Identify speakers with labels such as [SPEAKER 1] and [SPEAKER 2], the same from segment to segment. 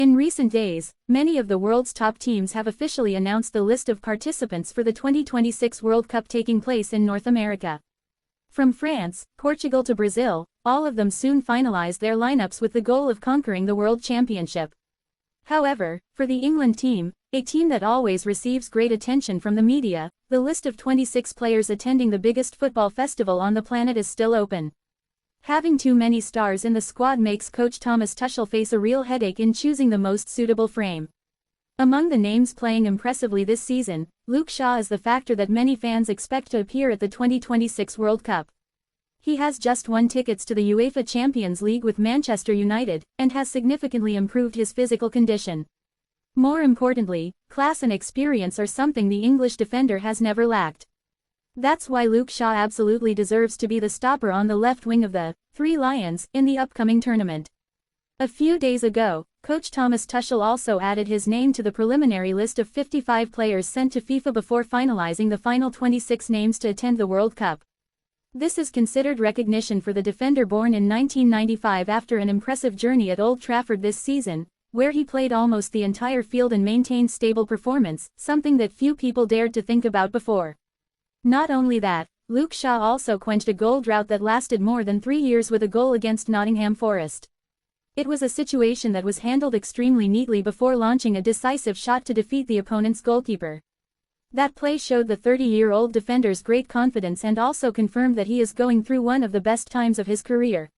[SPEAKER 1] In recent days, many of the world's top teams have officially announced the list of participants for the 2026 World Cup taking place in North America. From France, Portugal to Brazil, all of them soon finalized their lineups with the goal of conquering the World Championship. However, for the England team, a team that always receives great attention from the media, the list of 26 players attending the biggest football festival on the planet is still open. Having too many stars in the squad makes coach Thomas Tuchel face a real headache in choosing the most suitable frame. Among the names playing impressively this season, Luke Shaw is the factor that many fans expect to appear at the 2026 World Cup. He has just won tickets to the UEFA Champions League with Manchester United, and has significantly improved his physical condition. More importantly, class and experience are something the English defender has never lacked. That's why Luke Shaw absolutely deserves to be the stopper on the left wing of the Three Lions in the upcoming tournament. A few days ago, coach Thomas Tuchel also added his name to the preliminary list of 55 players sent to FIFA before finalizing the final 26 names to attend the World Cup. This is considered recognition for the defender born in 1995 after an impressive journey at Old Trafford this season, where he played almost the entire field and maintained stable performance, something that few people dared to think about before. Not only that, Luke Shaw also quenched a goal drought that lasted more than 3 years with a goal against Nottingham Forest. It was a situation that was handled extremely neatly before launching a decisive shot to defeat the opponent's goalkeeper. That play showed the 30-year-old defender's great confidence and also confirmed that he is going through one of the best times of his career.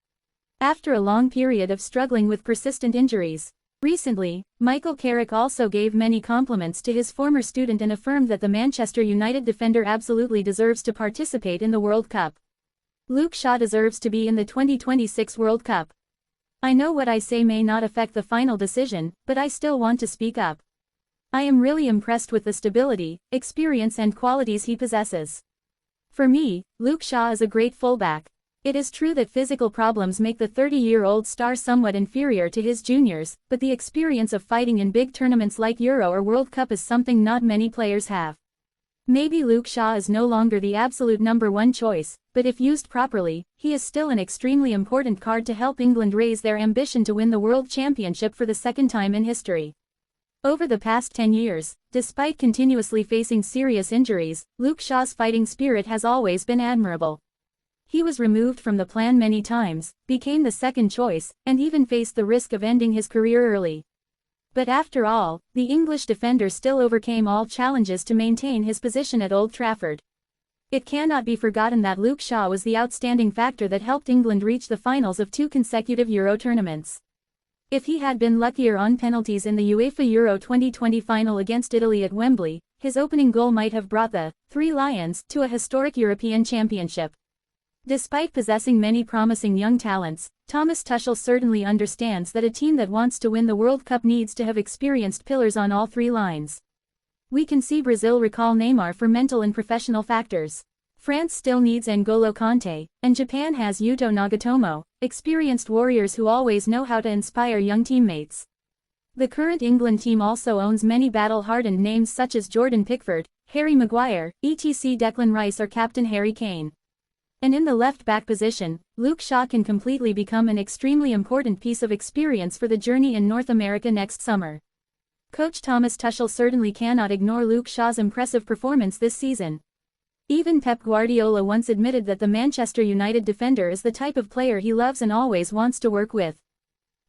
[SPEAKER 1] After a long period of struggling with persistent injuries. Recently, Michael Carrick also gave many compliments to his former student and affirmed that the Manchester United defender absolutely deserves to participate in the World Cup. Luke Shaw deserves to be in the 2026 World Cup. I know what I say may not affect the final decision, but I still want to speak up. I am really impressed with the stability, experience and qualities he possesses. For me, Luke Shaw is a great fullback. It is true that physical problems make the 30-year-old star somewhat inferior to his juniors, but the experience of fighting in big tournaments like Euro or World Cup is something not many players have. Maybe Luke Shaw is no longer the absolute number one choice, but if used properly, he is still an extremely important card to help England raise their ambition to win the World Championship for the second time in history. Over the past 10 years, despite continuously facing serious injuries, Luke Shaw's fighting spirit has always been admirable. He was removed from the plan many times, became the second choice, and even faced the risk of ending his career early. But after all, the English defender still overcame all challenges to maintain his position at Old Trafford. It cannot be forgotten that Luke Shaw was the outstanding factor that helped England reach the finals of 2 consecutive Euro tournaments. If he had been luckier on penalties in the UEFA Euro 2020 final against Italy at Wembley, his opening goal might have brought the Three Lions to a historic European championship. Despite possessing many promising young talents, Thomas Tuchel certainly understands that a team that wants to win the World Cup needs to have experienced pillars on all 3 lines. We can see Brazil recall Neymar for mental and professional factors. France still needs N'Golo Kanté, and Japan has Yuto Nagatomo, experienced warriors who always know how to inspire young teammates. The current England team also owns many battle-hardened names such as Jordan Pickford, Harry Maguire, etc. Declan Rice or Captain Harry Kane. And in the left-back position, Luke Shaw can completely become an extremely important piece of experience for the journey in North America next summer. Coach Thomas Tuchel certainly cannot ignore Luke Shaw's impressive performance this season. Even Pep Guardiola once admitted that the Manchester United defender is the type of player he loves and always wants to work with.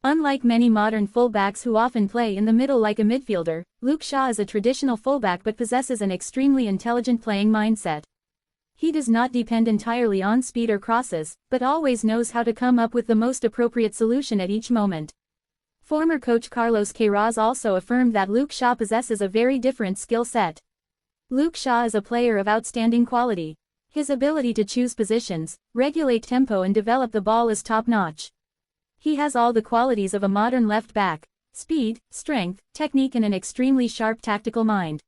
[SPEAKER 1] Unlike many modern fullbacks who often play in the middle like a midfielder, Luke Shaw is a traditional fullback but possesses an extremely intelligent playing mindset. He does not depend entirely on speed or crosses, but always knows how to come up with the most appropriate solution at each moment. Former coach Carlos Queiroz also affirmed that Luke Shaw possesses a very different skill set. Luke Shaw is a player of outstanding quality. His ability to choose positions, regulate tempo and develop the ball is top-notch. He has all the qualities of a modern left-back: speed, strength, technique and an extremely sharp tactical mind.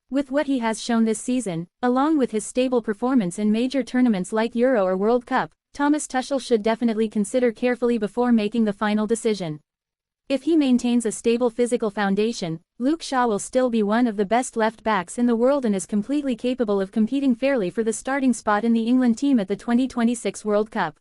[SPEAKER 1] With what he has shown this season, along with his stable performance in major tournaments like Euro or World Cup, Thomas Tuchel should definitely consider carefully before making the final decision. If he maintains a stable physical foundation, Luke Shaw will still be one of the best left-backs in the world and is completely capable of competing fairly for the starting spot in the England team at the 2026 World Cup.